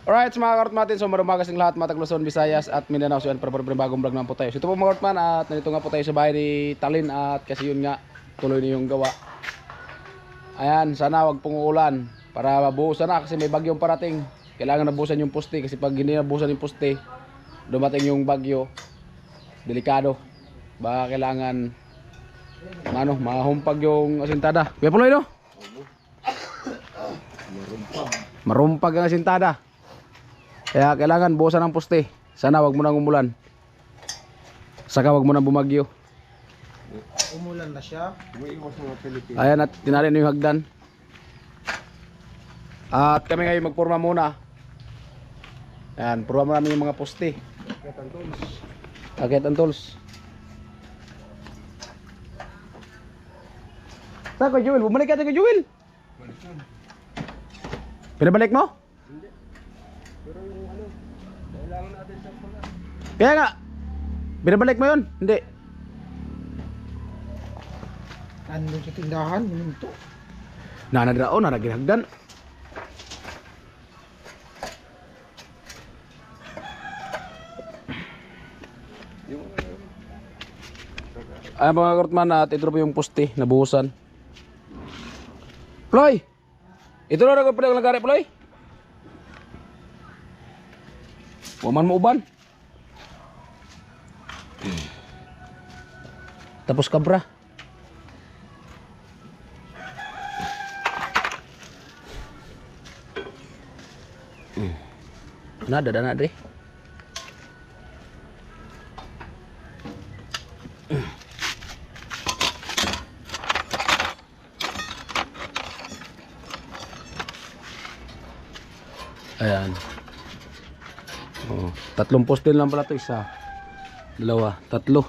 Alright, so mga karotmatin, so marumagas ng lahat, Matag Luzon, Visayas at Mindanao. So yan, para bagong vlog naman po tayo. So ito po mga karotman, at nandito nga po tayo sa bahay ni Talin. At kasi yun nga, tuloy na yung gawa. Ayan, sana wag pong uulan para mabuhusan na kasi may bagyong parating. Kailangan nabuhusan yung poste kasi pag hindi nabuhusan yung poste, dumating yung bagyo, delikado. Baka kailangan mahumpag yung asintada. Kuya Puloy, no? Marumpag ang asintada. Kaya kailangan buhusan ng poste. Sana wag mo nang umulan. Saka wag mo nang bumagyo. Umulan na siya. Ayan, at tinali na yung hagdan. At kami ngayon magpurma muna. Ayan, purma mo namin yung mga poste. Akit ang tools. Saan ko, Joel? Bumalik ka tayo, Joel. Pinabalik mo? Hindi. Pero yung kailangan natin sa pula. Kaya nga, binabalik mo yun? Hindi. Ano sa tindahan? Minto. Nanadrao, nanaginagdan. Ay mga kartman, at ito po yung poste, nabuhusan. Ploy! Ito na rin pala nagari, Ploy. Waman mo uban. Tapos kabra. Nada na deh. Ayan. Oh, tatlong poste lang pala to, isa, dalawa, tatlo.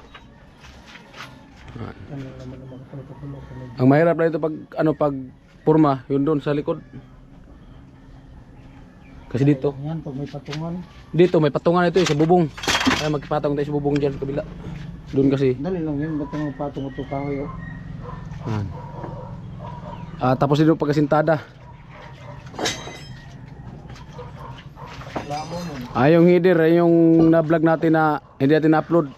Ang mahirap na ito pag pag purma, yun doon sa likod. Kasi dito, Yan, pag may patungan. dito may patungan ito sa bubong. Ay magpatong tayo sa bubong diyan sa kabila. Doon kasi. Dali lang yan, ba't ang patong ito kahoy? Ayan. Tapos dito pagkasintada. Yung header, yung na-vlog natin na hindi natin na-upload.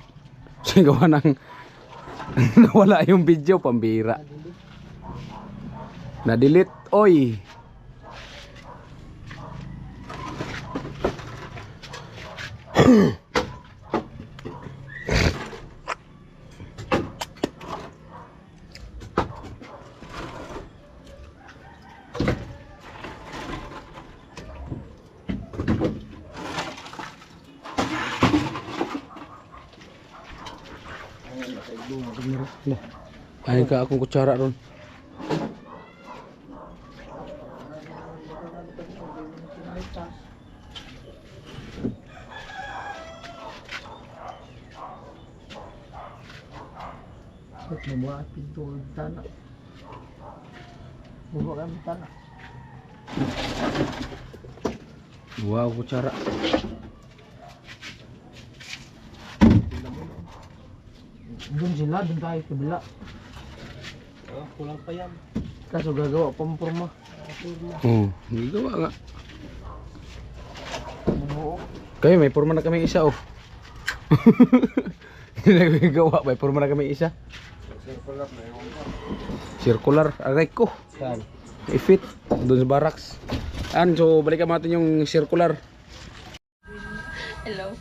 Kasi gawa ng nawala yung video, pambira. Na-delete, oy. Ay ka akong kutsara ron. Ba't mabuhat pinto ng tanah? Bubuha kami tanah. Wow, kutsara. Doon sila, doon tayo kabila. Kulang pa yan. Kaso gagawa pampurma. Hindi gawa nga. Oo. Kayo may purma na kami isa, oh. Hindi na kami gawa, may purma na kami isa. Circular, aray ko. Saan? I-fit doon sa barracks. So balikan natin yung circular. Hello.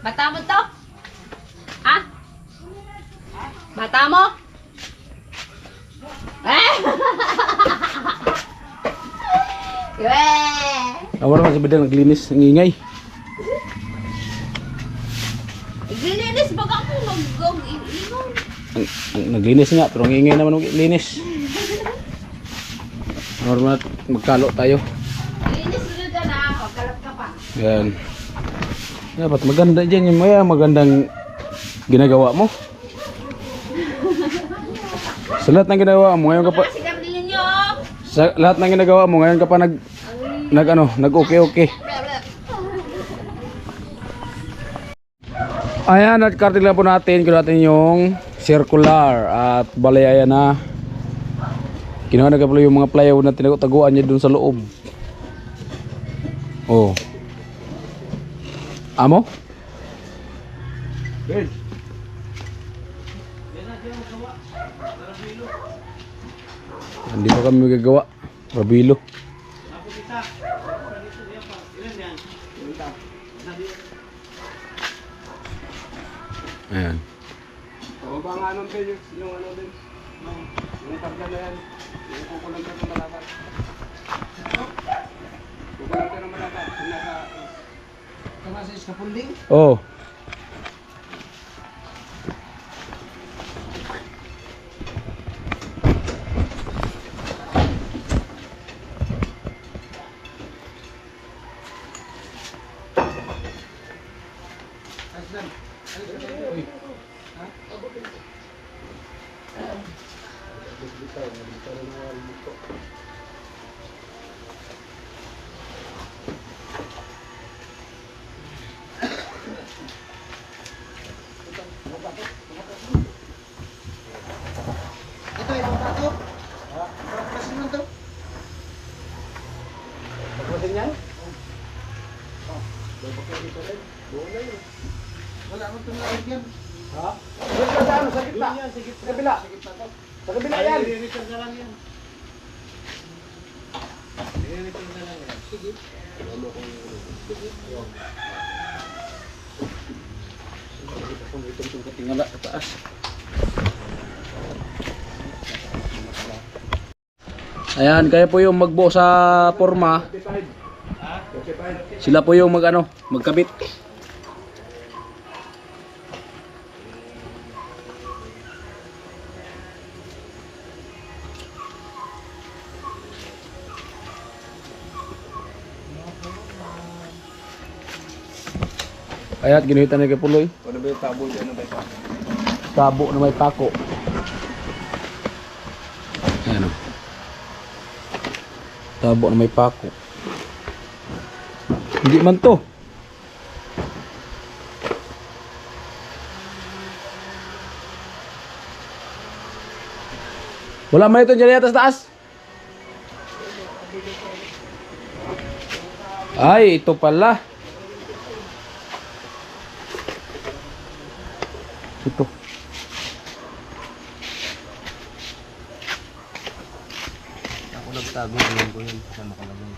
Bata mo to? Ha? Bata mo? Eh? Awar man si Bedang naglinis, ang ingay. Naglilinis baga ako mag-ingon. Naglinis nga, pero ang ingay naman ng linis. Normal, magkalo tayo. Linis ulit ka na, pagkalat ka pa. Yan. Dapat maganda dyan yung magandang ginagawa mo. Sa lahat ng ginagawa mo, ngayon ka pa, Sinabi ninyo. sa lahat ng ginagawa mo, ngayon ka pa nag-okay-okay. Ayan, at karting lang po natin, kung natin yung circular at balaya na. Kinuha na kapalo yung mga plywood na tinataguan niya dun sa loob. Oh. Amo? Good. Hindi pa kami magagawa. Rabilo. Ayan. O ba nga nun din, yung ano din, yung karga na yan, yung kukulang ka ng malata. Kukulang ka ng malata, yung nasa... Tama sa scaffolding. Oh. Ito, ibang plato. Kasi naman to. Pagpasin yan? Wala mo itong lalagyan. Ha? Doon ka sa ano, sa gitna. Sa kabila. Sa kabila yan. I-return na lang yan. I-return na lang yan. Sige. Tingala sa taas. Ayan, kaya po yung magbuo sa forma. Sila po yung magkabit. Ayan, ginuhitan na kay Puloy. Ano ba yung tabo dyan na ba ito? Tabo na may pako. Ayan o. Tabo na may pako. Hindi man to. Wala man ito dyan atas taas. Ay, ito pala. Ito. Ako nagtago, alam ko yun. Saan nakalagay.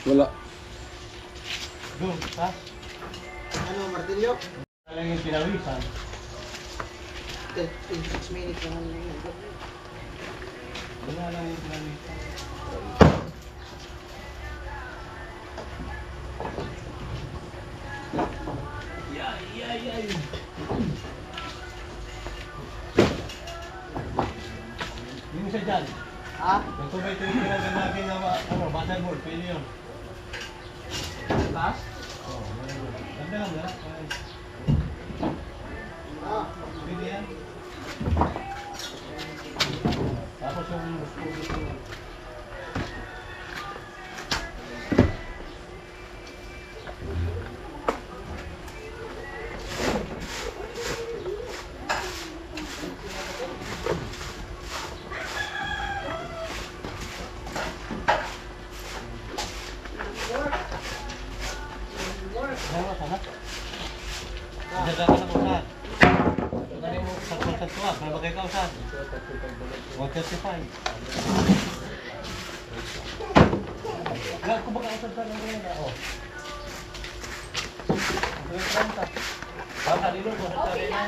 Wala. Doon, ha? Ano, martilyo? Alam yung pinawisan. 6 minutes naman na yun. Wala lang yung pinawisan. Yung isa dyan. Ha? Kung tumay tinitira na natin na motherboard, pwede yun. Taas? Oo, motherboard. Ganda lang, ganda. Pwede yan. Tapos yung sana. Jaga ka ng usan. Dali mo sa konsentuan, para bagay ka usan. 135. Wala ko baka usan sa lang ngayon. Oh. Baka dilo mo sa rin na.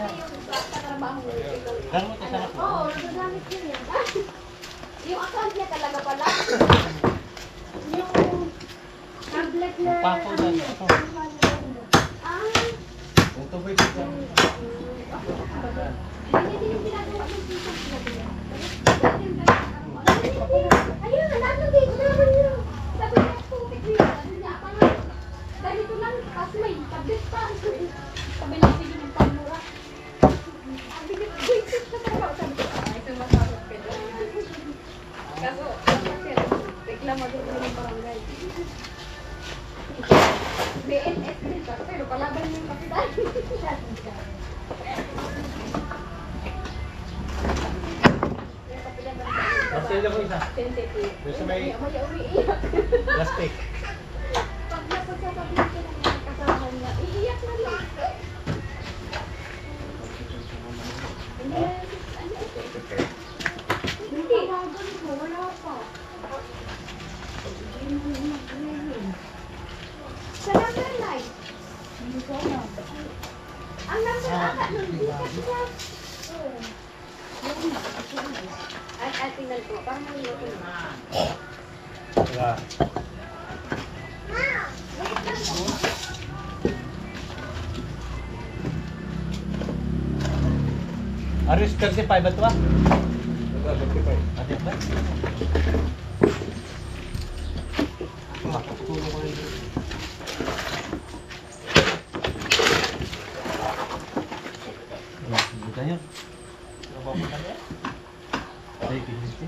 Gano'n mo ito sana po? Oo, nagagamit yun yan. Yung account niya talaga pala. Yung tablet na... Pako dyan. Ito. Ah, Yung tubig dyan. hindi yung ginagawa ng sisap na din. Ayun, nalagay ko naman yun. Sabi niya, tubig yun. Sabi niya, parang ganito lang, kasi may tablet pa. Sabi niya, sige ng pamura. Sabi niya, wait, na trabaho. Sabi ko, ay, sumasarap ka doon. Kaso, reklamador ko ng barangay. BNS din pa, pero kalaban niya yung kapitan. Martilyo mo isa. Sensitive. Doon sa may- umiiyak. Plastic. Pag napagsasabi ko ng mga kasama niya, iiyak na lang. Hindi. Wala pa. Sa number 9. Ang number ata nun, di ka siya. Ay, tingnan ko. Parang naliloko na. Wala. Wait lang po. Aris 35 ba ito ba? 35. Ate ba? Makatulong ko rin. Bukan yun. Ano ba bukan yun? Ay, kiniti.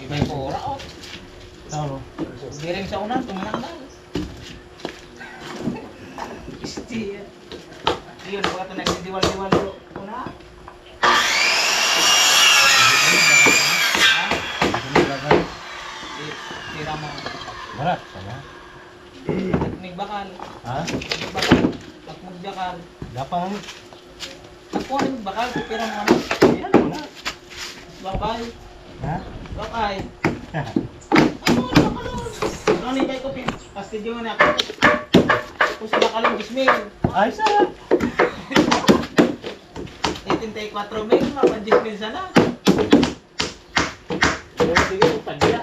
Iba'y pura o. Ano? Giring sa unan, tumanang na. Isti. Yun, baka ito nagsidiwal-diwal yung una. Tira mo. Barat, sana. Teknik bakal. Ha? Teknik bakal. Takmog bakal. Gapang. Ako ang bakal, pero mo ano. Yan mo na. Bakal. Ha? Bakal. Ano ni kay ko pin? Pasti di mo na ako. Kung sa bakal yung gismil. Ay, sana. 84 mil, mga gismil sana. Sige, padya.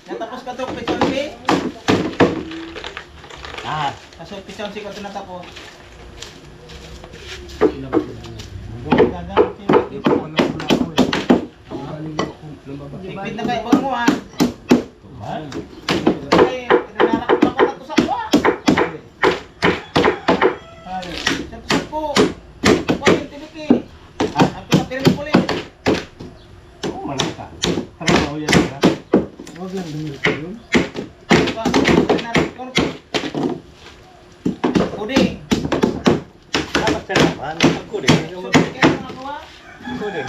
Natapos ka to, Pichonsi. Ah. Kaso Pichonsi ko ito natapos. Tipid na kayo, huwag mo ha. Ay, nananakot ako na to sa kuha. Sa po. Huwag yung tinik eh. Ang pinapirin ko ulit. Huwag lang dumilito yun. Puding. Dapat ka naman. Ako din. Kaya mga kuha. Ako din.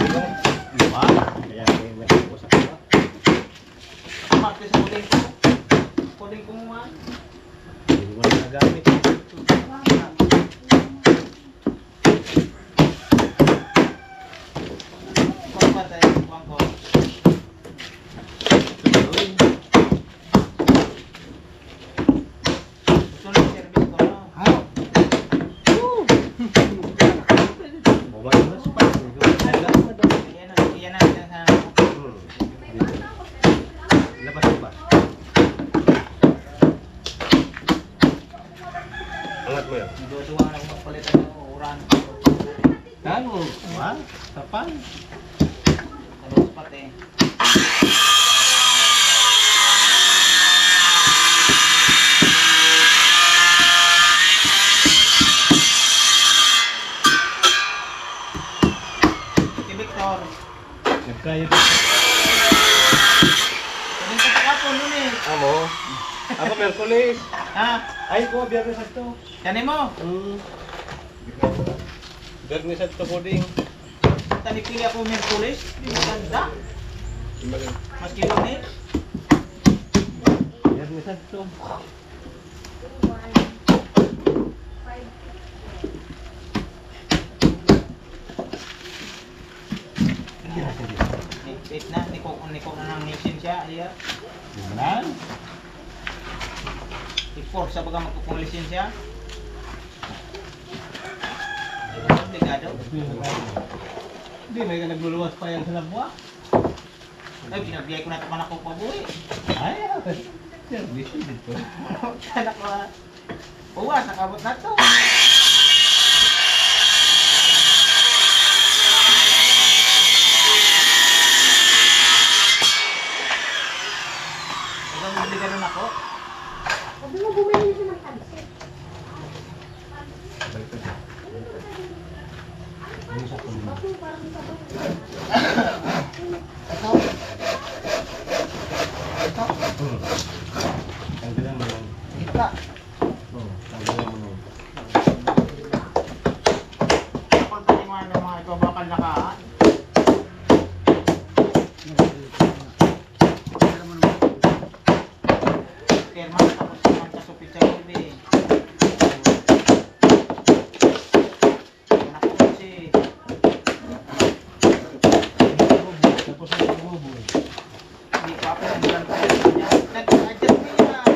Lima. Kaya may ako sa kawa. Martes puding ko. Puding ko mo ha. Hindi mo na nagamit. Suwa-suwa na kung magpalitan ng uran. Ano? Ha? Tapan? Ano pati. Si Victor. Nagkaya Kunin ka pa kapon nun eh. Amo? Ako Merkulis. Ha? Ay ko, biyernes at to. Kanin mo. Biyernes at to puding. Tanipili ako Merkulis. Di maganda. Maski lunes. Biyernes at to. Wait na, niko na ng lisensya. Iya. Gimana? I-force sa baga magkukong lisensya. Obligado. Hindi, may nagluluwas pa yan sa labwa. Ay, binabiyay ko na ito man ako pabuhi. Ay, service dito. Anak ko. Uwas, nakabot na ito. Ikaw magbigay nun ako. Sabi mo, bumili siya ng tansi. Bakit parang sabay? Tanggalan mo lang. Ika. Oo, tanggalan mo lang. Kapag taniman ng mga ito bakal nakaan. Kerman, tapos naman kasupit sa gabi. Anak ko kasi. Tapos ang pagbubo. Hindi pa ako naglan pa rin niya. Nag-adjust niya.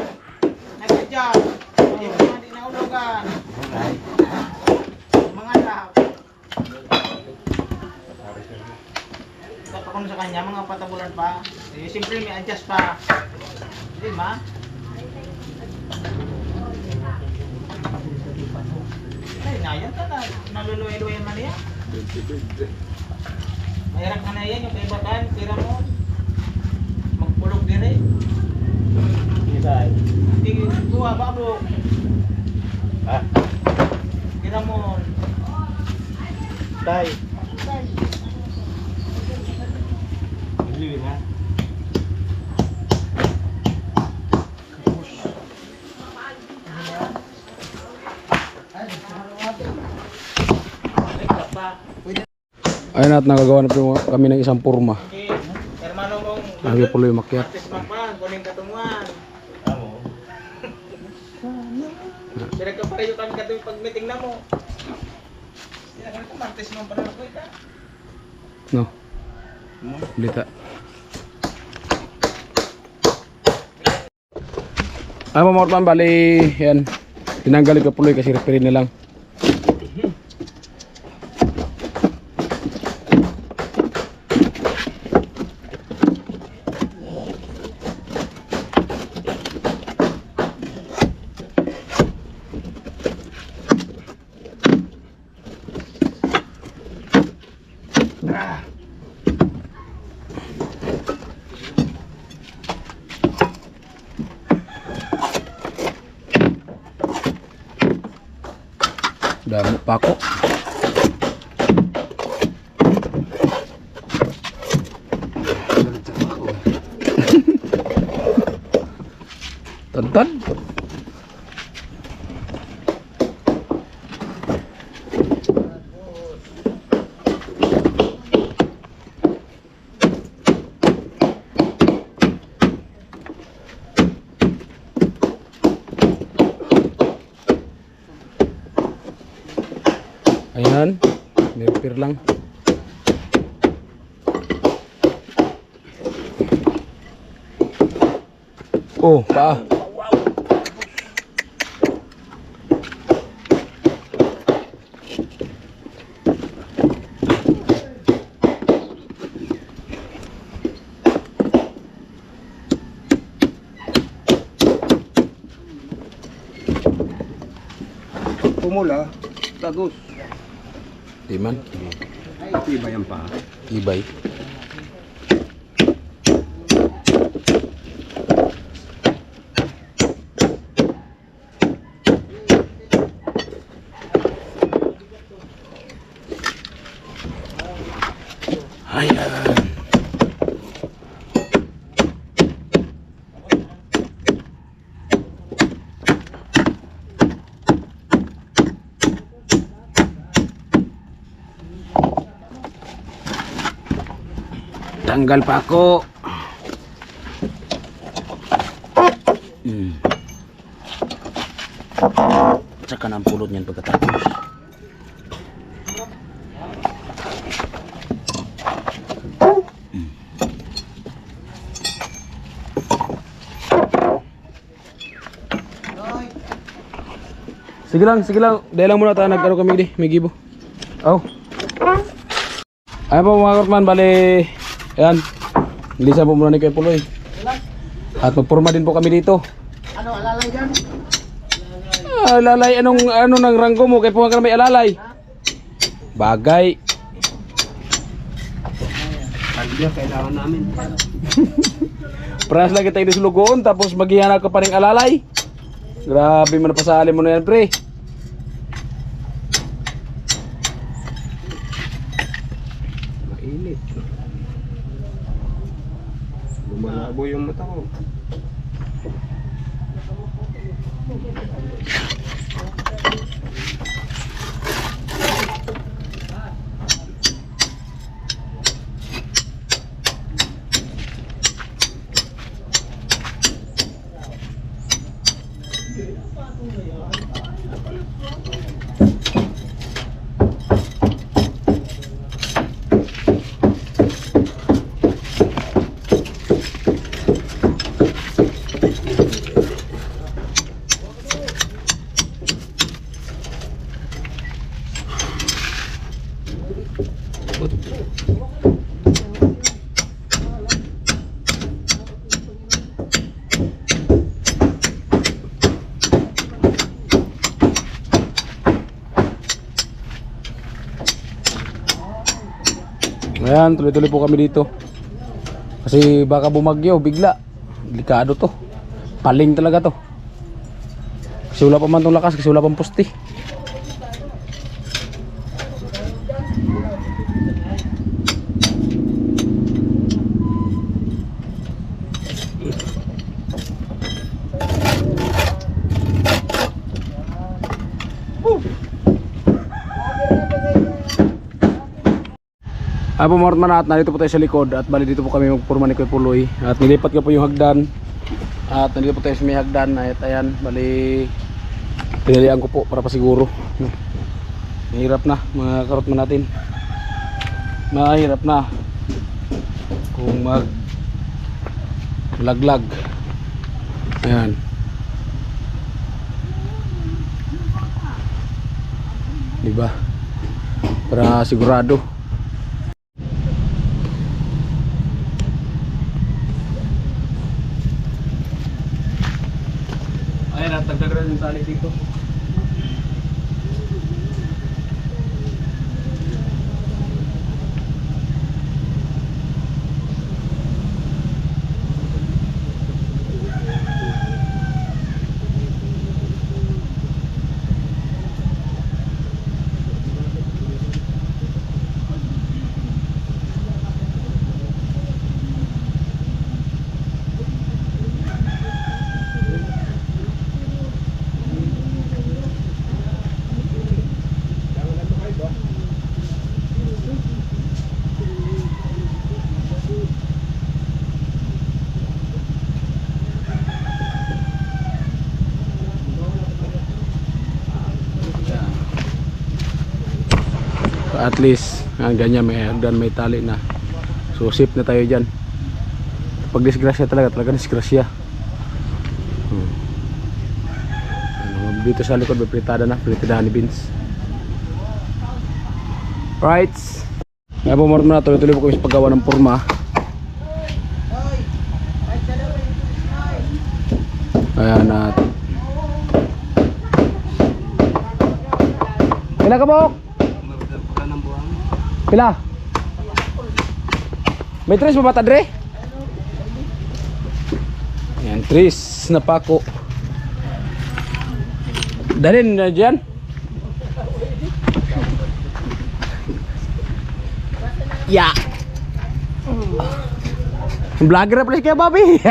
Nag-adjust. Hindi ko naman dinaulogan. Ay. Mga lap. Dapat ko sa kanya, mga patabulan pa. Eh, siyempre may adjust pa. Di ba? Ay, nayan ka na. Naluluwi-luwi man yan. Mahirap ka na yan, yung kaibakan, tira mo. Magpulog din eh. Isay. Hindi, tuwa, babo. Ha? Tira mo. Tay. Liwi na. Ayun at nagagawa na po kami ng isang purma. Okay. Hermano mong Lagi po yung makyat. artist magpan, kuning katunguan. Amo. Sila ka pa kayo kami katuwing pag-meeting na mo. Sila ka ito, artist mong pananakoy ka. No. Lita. Ay mga mortman, bali yan. Tinanggal ko puloy kasi referee na lang. Damo pa ako. Tantan. Ayan, may repair lang. Oh, paa. pumula, tagos. Di man. Iba yan pa. Ibay. Ayan. Tanggal pa ako. Tsaka ng pulot niyan pagkatapos. Sige lang. Dahil lang muna tayo nag-ano kami di, may gibo. Oh. Ayan po mga kortman, bali, ayan, lisa po muna ni Kuya Puloy. At magpurma din po kami dito. Ano, alalay dyan? Alalay, ano ng ranggo mo? Kaya po nga may alalay. Bagay. Talya, kailangan namin. Paras lagi tayo sa lugoon, tapos maghihanap ka pa ng alalay. Grabe mo na pasali mo na yan, pre. Mainit. Lumalabo yung mata ko. Ayan, tuloy-tuloy po kami dito. Kasi baka bumagyo, bigla. Delikado to. Paling talaga to. Kasi wala pa man tong lakas, kasi wala pang pusti. Ay po mga kortman, at nandito po tayo sa likod at bali dito po kami magpurma ni Kuya Puloy at nilipat ko po yung hagdan at nandito po tayo sa may hagdan at ayan, bali pinalian ko po para pasiguro. Mahirap na mga kortman natin, mahirap na kung mag laglag. Ayan, diba, para sigurado. Ayan, at nagdagdag yung tali dito. At least hanggang ganyan may hagdan, may tali na, so safe na tayo dyan. Pag disgrasya talaga disgrasya. Dito sa likod may pritadahan ni Vince. Right, kaya po mga na tuloy-tuloy po kami sa paggawa ng purma. Ayan, at Pila ka buhok? Pagka ng buwang. Pila? May tres ba bata dre? Yan, tres na pako. Dalhin na dyan. Ya. Vlogger na pala kaya Bobby.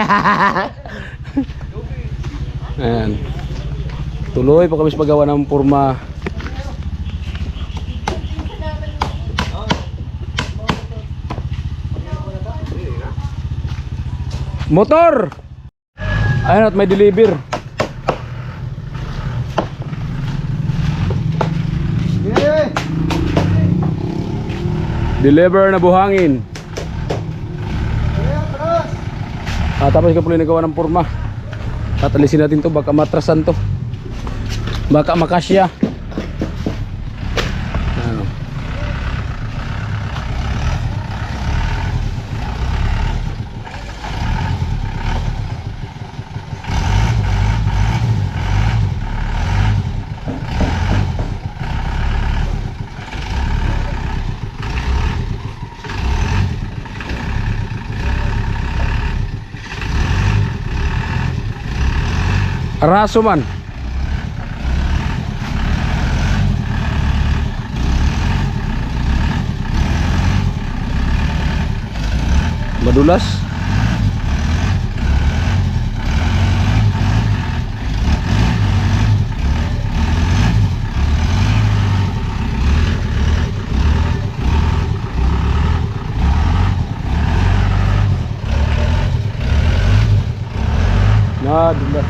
Ayan. Tuloy pa kami sa paggawa ng purma. Motor. Ayun at may deliver. Deliver na buhangin. Tapos ka pala nagawa ng purma. Tatalisin natin to, baka matrasan to. Baka makasya. Ano. Raso man. Madulas. Madulas.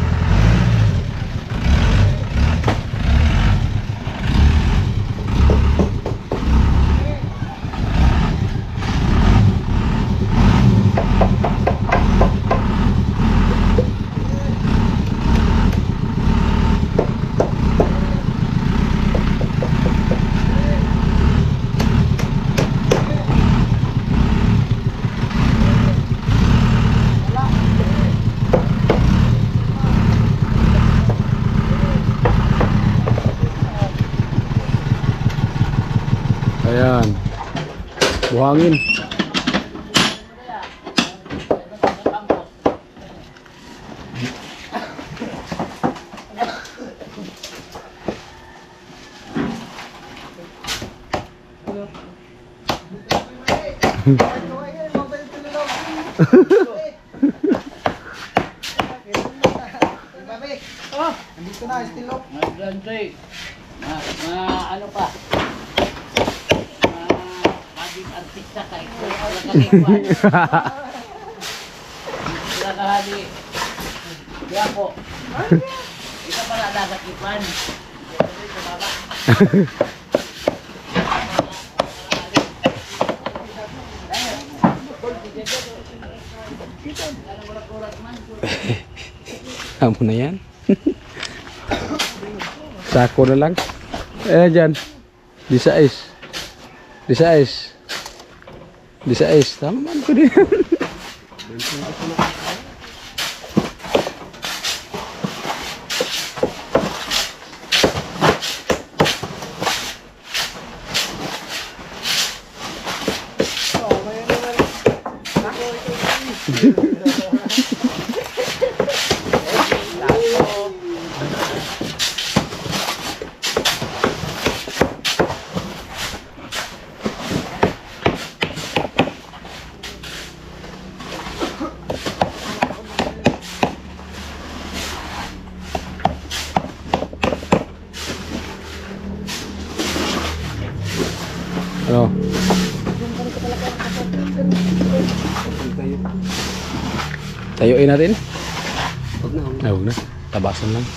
Ayan. Buhangin. Nandito na, istilok. Ano pa? Maging artista ka. Wala kang ikuan. Wala ka hali. Kaya po. Ito pala dagat ipan. Amo na yan. Sako na lang. Dyan. Disais. Disais. Disais. Tama man ko din. Ano? Tayuin natin? Huwag na. Tabasan lang.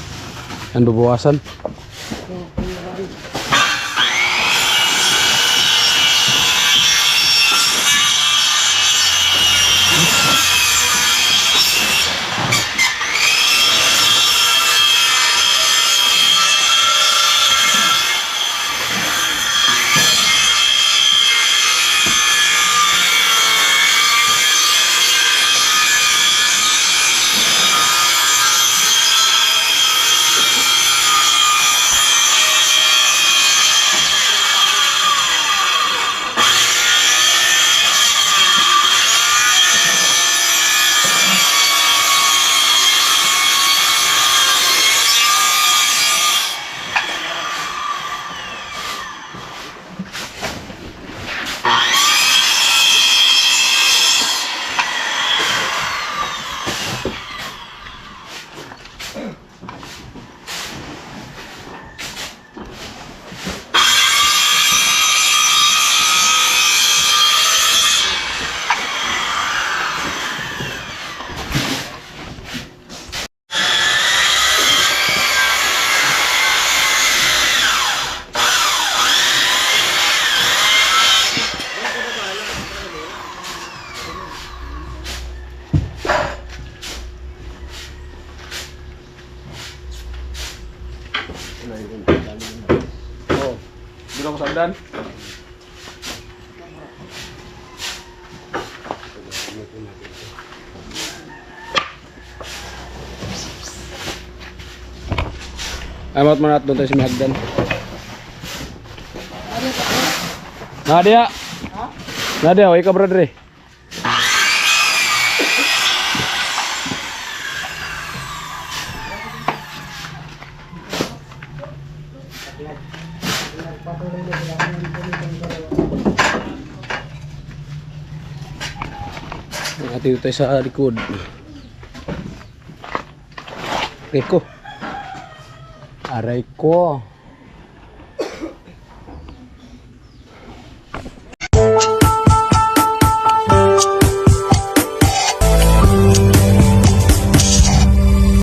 Yan, bubuwasan. dito ako sa agdan. Amat manat doon tayo sa may hagdan. Nadia. Nadia, way ka brother. Dito tayo sa likod. Aray ko.